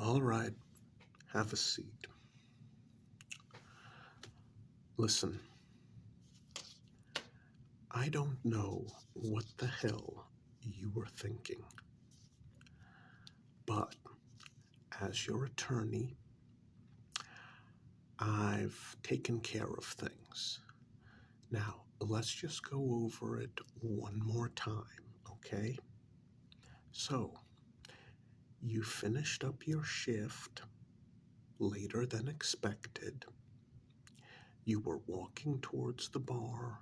All right, have a seat. Listen, I don't know what the hell you were thinking, but as your attorney, I've taken care of things. Now, let's just go over it one more time, okay? So, you finished up your shift later than expected. You were walking towards the bar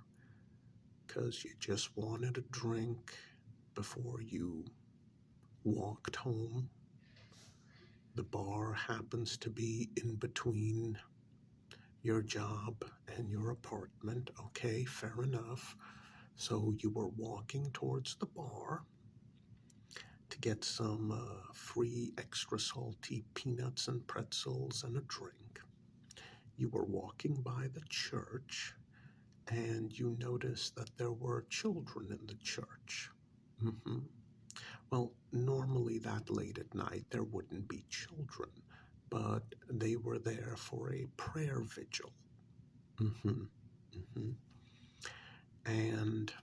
because you just wanted a drink before you walked home. The bar happens to be in between your job and your apartment. Okay, fair enough. So you were walking towards the bar to get some free extra salty peanuts and pretzels and a drink. You were walking by the church and you noticed that there were children in the church. Mm-hmm. Well, normally that late at night there wouldn't be children, but they were there for a prayer vigil. Mm-hmm. Mm-hmm. And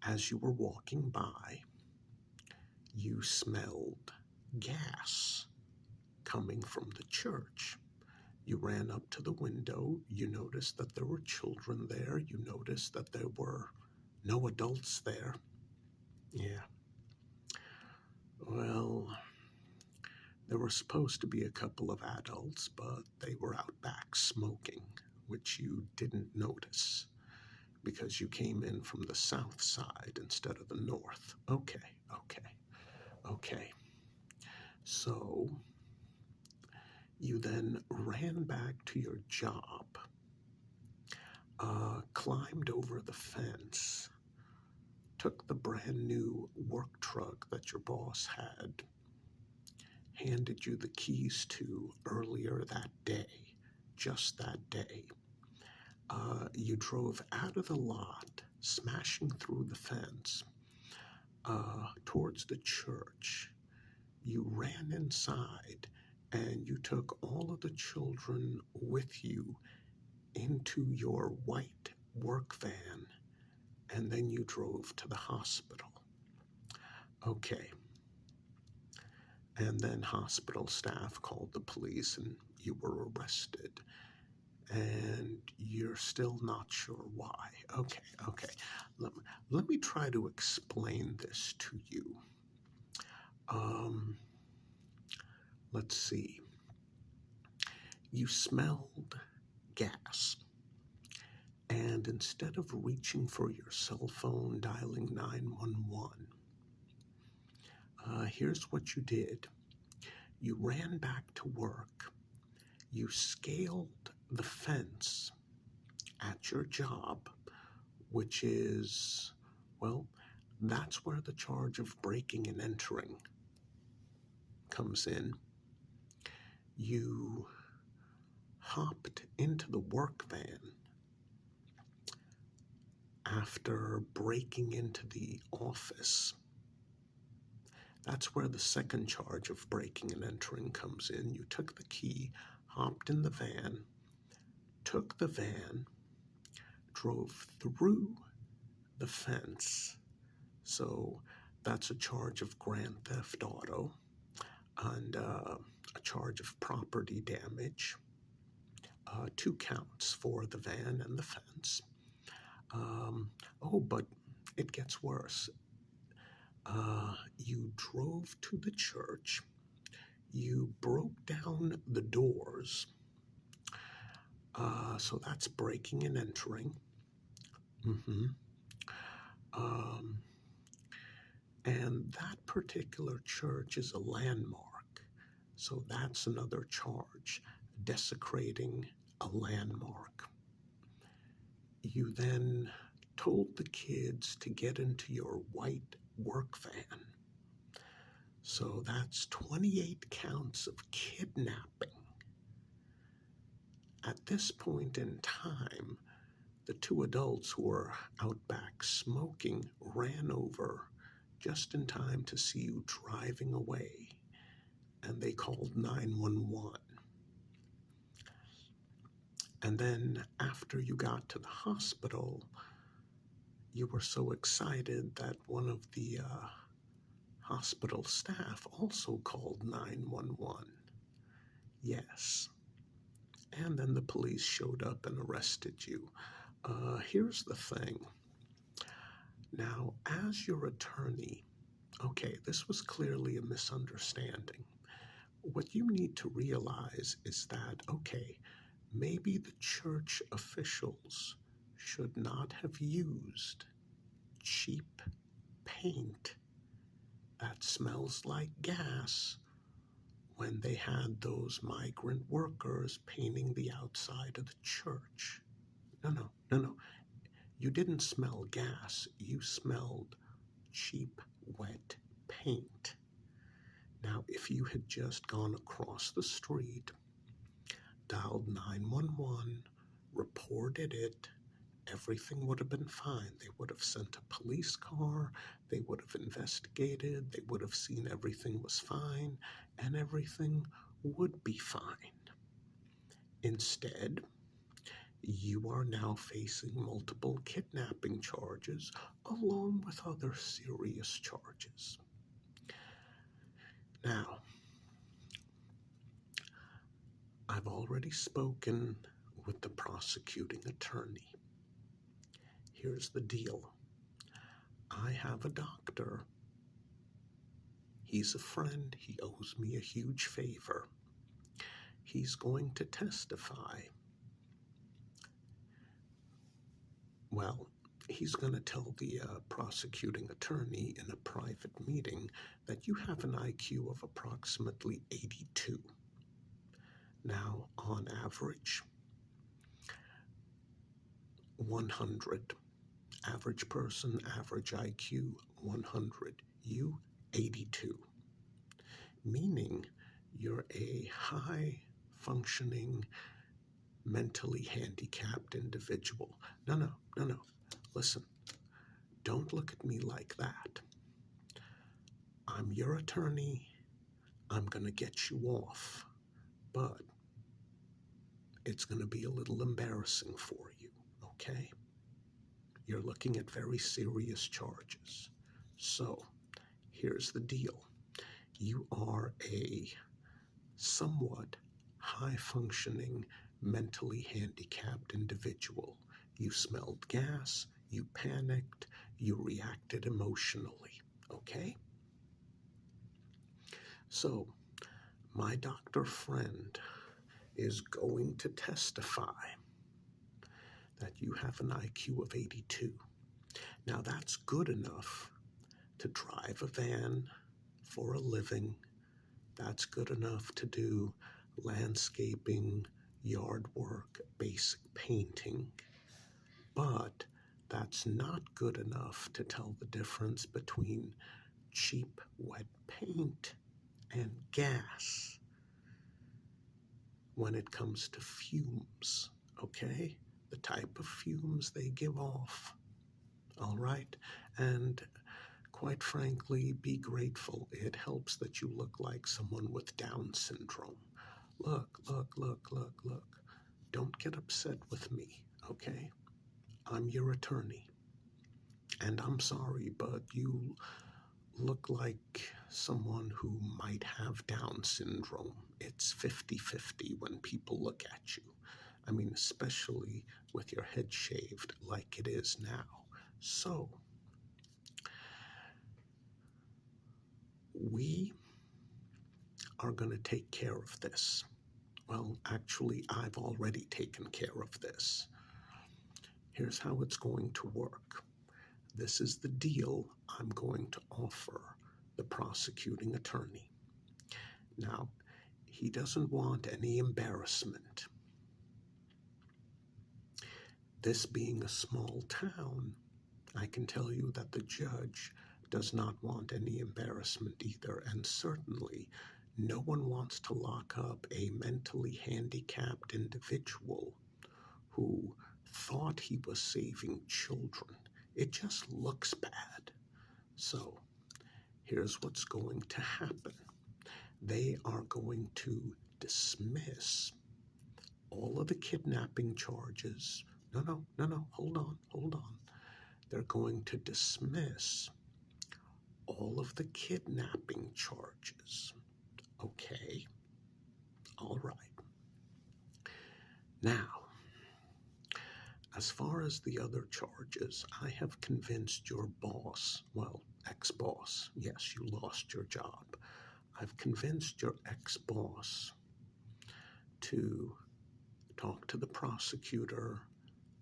as you were walking by, you smelled gas coming from the church. You ran up to the window. You noticed that there were children there. You noticed that there were no adults there. Yeah. Well, there were supposed to be a couple of adults, but they were out back smoking, which you didn't notice because you came in from the south side instead of the north. Okay. So, you then ran back to your job, climbed over the fence, took the brand new work truck that your boss had handed you the keys to earlier that day, just that day. You drove out of the lot, smashing through the fence, towards the church. You ran inside and you took all of the children with you into your white work van, and then you drove to the hospital. Okay. And then hospital staff called the police and you were arrested. And you're still not sure why. Okay. Let me try to explain this to you. Let's see. You smelled gas. And instead of reaching for your cell phone, dialing 911, here's what you did. You ran back to work. You scaled the fence at your job, which is, well, that's where the charge of breaking and entering comes in. You hopped into the work van after breaking into the office. That's where the second charge of breaking and entering comes in. You took the key, hopped in the van, took the van, drove through the fence. So that's a charge of grand theft auto and a charge of property damage. 2 counts for the van and the fence. But it gets worse. You drove to the church. You broke down the doors. So that's breaking and entering. Mm-hmm. And that particular church is a landmark. So that's another charge, desecrating a landmark. You then told the kids to get into your white work van. So that's 28 counts of kidnapping. At this point in time, the 2 adults who were out back smoking ran over just in time to see you driving away. and they called 911. And then after you got to the hospital, you were so excited that one of the hospital staff also called 911. Yes. And then the police showed up and arrested you. Here's the thing. Now, as your attorney, okay, this was clearly a misunderstanding. What you need to realize is that, okay, maybe the church officials should not have used cheap paint that smells like gas when they had those migrant workers painting the outside of the church. No. You didn't smell gas. You smelled cheap, wet paint. Now, if you had just gone across the street, dialed 911, reported it, everything would have been fine. They would have sent a police car, they would have investigated, they would have seen everything was fine, and everything would be fine. Instead, you are now facing multiple kidnapping charges along with other serious charges. Now, I've already spoken with the prosecuting attorney. Here's the deal. I have a doctor. He's a friend. He owes me a huge favor. He's going to testify. Well, he's going to tell the prosecuting attorney in a private meeting that you have an IQ of approximately 82. Now, on average, 100. Average person, average IQ, 100. You, 82. Meaning you're a high-functioning, mentally handicapped individual. No. Listen, don't look at me like that. I'm your attorney. I'm going to get you off. But it's going to be a little embarrassing for you, okay? You're looking at very serious charges. So, here's the deal. You are a somewhat high-functioning, mentally handicapped individual. You smelled gas, you panicked, you reacted emotionally, okay? So, my doctor friend is going to testify that you have an IQ of 82. Now, that's good enough to drive a van for a living. That's good enough to do landscaping, yard work, basic painting. But that's not good enough to tell the difference between cheap, wet paint and gas when it comes to fumes, okay? The type of fumes they give off, all right? And quite frankly, be grateful. It helps that you look like someone with Down syndrome. Look. Don't get upset with me, okay? I'm your attorney. And I'm sorry, but you look like someone who might have Down syndrome. It's 50-50 when people look at you. I mean, especially with your head shaved like it is now. So, we are going to take care of this. Well, actually, I've already taken care of this. Here's how it's going to work. This is the deal I'm going to offer the prosecuting attorney. Now, he doesn't want any embarrassment. This being a small town, I can tell you that the judge does not want any embarrassment either, and certainly no one wants to lock up a mentally handicapped individual who thought he was saving children. It just looks bad. So, here's what's going to happen. they are going to dismiss all of the kidnapping charges. No, hold on. They're going to dismiss all of the kidnapping charges. Okay, all right. Now, as far as the other charges, I have convinced your boss, well, ex-boss, yes, you lost your job. I've convinced your ex-boss to talk to the prosecutor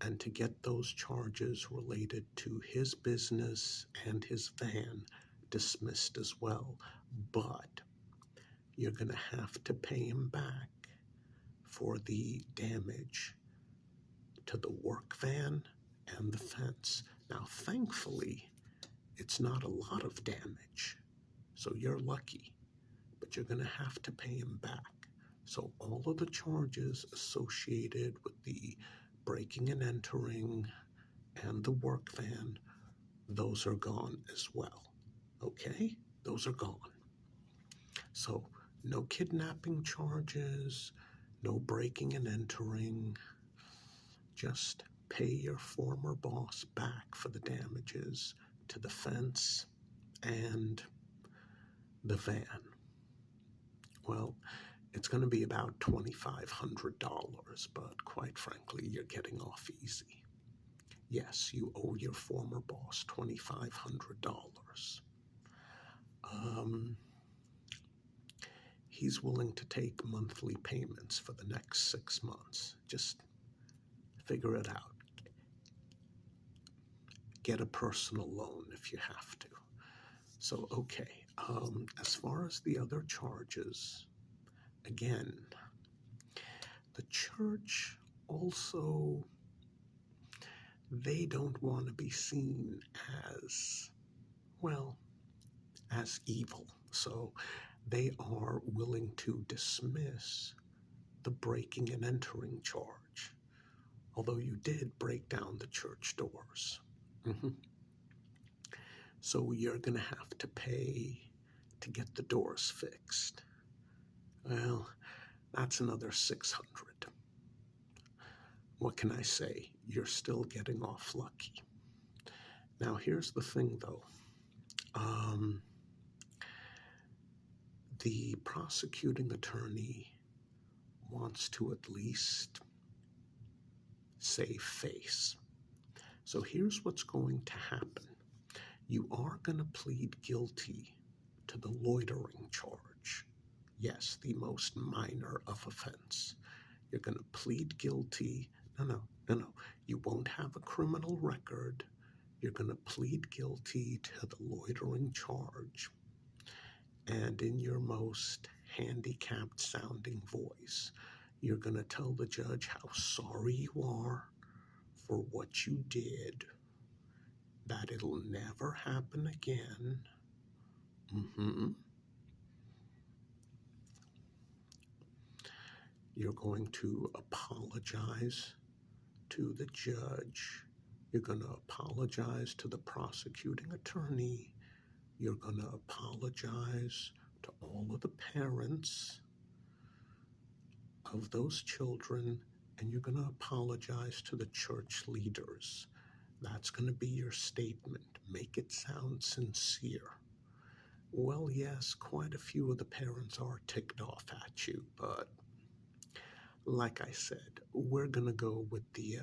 and to get those charges related to his business and his van dismissed as well. But you're going to have to pay him back for the damage to the work van and the fence. Now, thankfully, it's not a lot of damage, so you're lucky, but you're going to have to pay him back. So all of the charges associated with the breaking and entering and the work van, those are gone as well. Okay? Those are gone. So no kidnapping charges, no breaking and entering. Just pay your former boss back for the damages to the fence and the van. Well, it's going to be about $2,500, but quite frankly, you're getting off easy. Yes, you owe your former boss $2,500. He's willing to take monthly payments for the next 6 months. Just figure it out. Get a personal loan if you have to. So, okay, as far as the other charges, again, the church also, they don't want to be seen as, well, as evil. So they are willing to dismiss the breaking and entering charge, although you did break down the church doors. So you're going to have to pay to get the doors fixed. Well, that's another $600. What can I say? You're still getting off lucky. Now, here's the thing, though. The prosecuting attorney wants to at least save face. So here's what's going to happen. You are going to plead guilty to the loitering charge. Yes, the most minor of offense. You're going to plead guilty. No. You won't have a criminal record. You're going to plead guilty to the loitering charge. And in your most handicapped sounding voice, you're going to tell the judge how sorry you are for what you did, that it'll never happen again. You're going to apologize to the judge. You're going to apologize to the prosecuting attorney. You're going to apologize to all of the parents of those children, and you're going to apologize to the church leaders. That's going to be your statement. Make it sound sincere. Well, yes, quite a few of the parents are ticked off at you, but like I said, we're going to go with the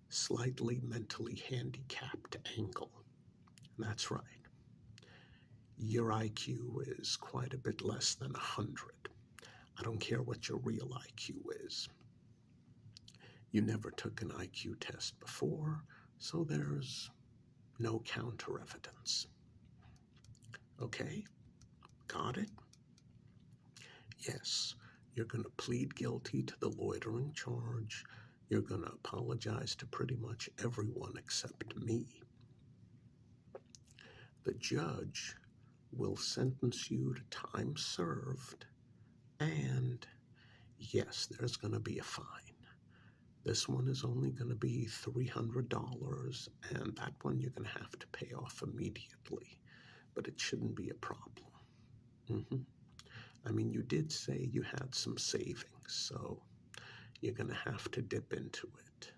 slightly mentally handicapped angle. That's right. Your IQ is quite a bit less than 100. I don't care what your real IQ is. You never took an IQ test before, so there's no counter evidence. Okay? Got it? Yes, you're going to plead guilty to the loitering charge. You're going to apologize to pretty much everyone except me. The judge will sentence you to time served, and yes, there's going to be a fine. This one is only going to be $300, and that one you're going to have to pay off immediately, but it shouldn't be a problem. Hmm. I mean, you did say you had some savings, so you're going to have to dip into it.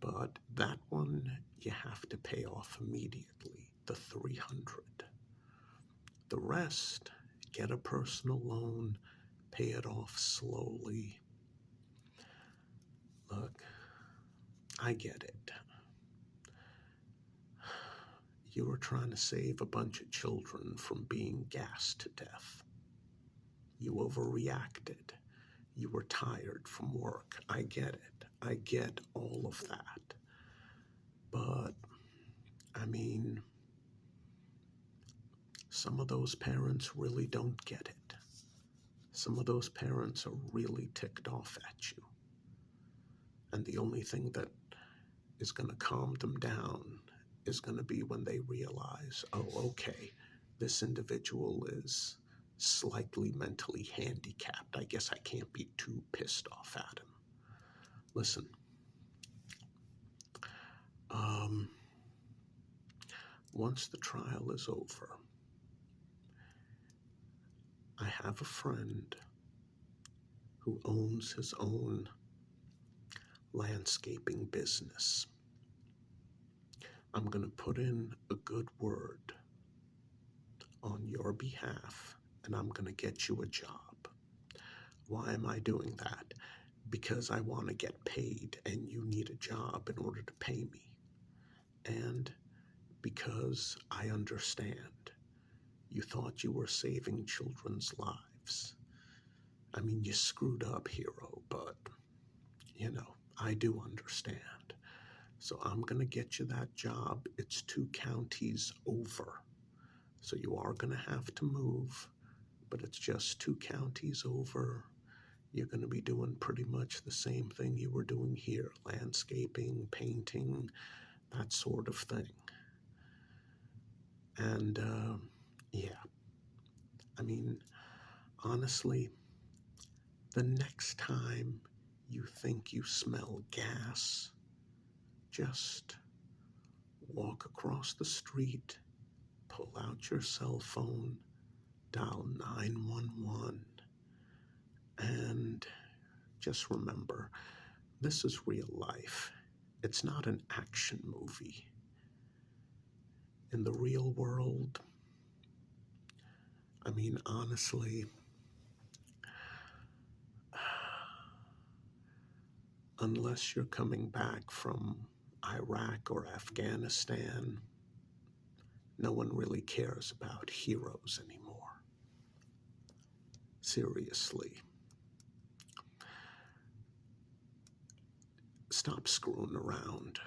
But that one you have to pay off immediately, the 300. The rest, get a personal loan, pay it off slowly. Look, I get it. You were trying to save a bunch of children from being gassed to death. You overreacted. You were tired from work. I get it. I get all of that. But, I mean, some of those parents really don't get it. Some of those parents are really ticked off at you. And the only thing that is going to calm them down is going to be when they realize, oh, okay, this individual is slightly mentally handicapped. I guess I can't be too pissed off at him. Listen, once the trial is over, I have a friend who owns his own landscaping business. I'm going to put in a good word on your behalf, and I'm going to get you a job. Why am I doing that? Because I want to get paid, and you need a job in order to pay me. And because I understand. You thought you were saving children's lives. I mean, you screwed up, hero, but, I do understand. So I'm going to get you that job. It's 2 counties over. So you are going to have to move, but it's just 2 counties over. You're going to be doing pretty much the same thing you were doing here, landscaping, painting, that sort of thing. And, yeah, I mean, honestly, the next time you think you smell gas, just walk across the street, pull out your cell phone, dial 911, and just remember, this is real life. It's not an action movie. In the real world, I mean, honestly, unless you're coming back from Iraq or Afghanistan, no one really cares about heroes anymore. Seriously. Stop screwing around.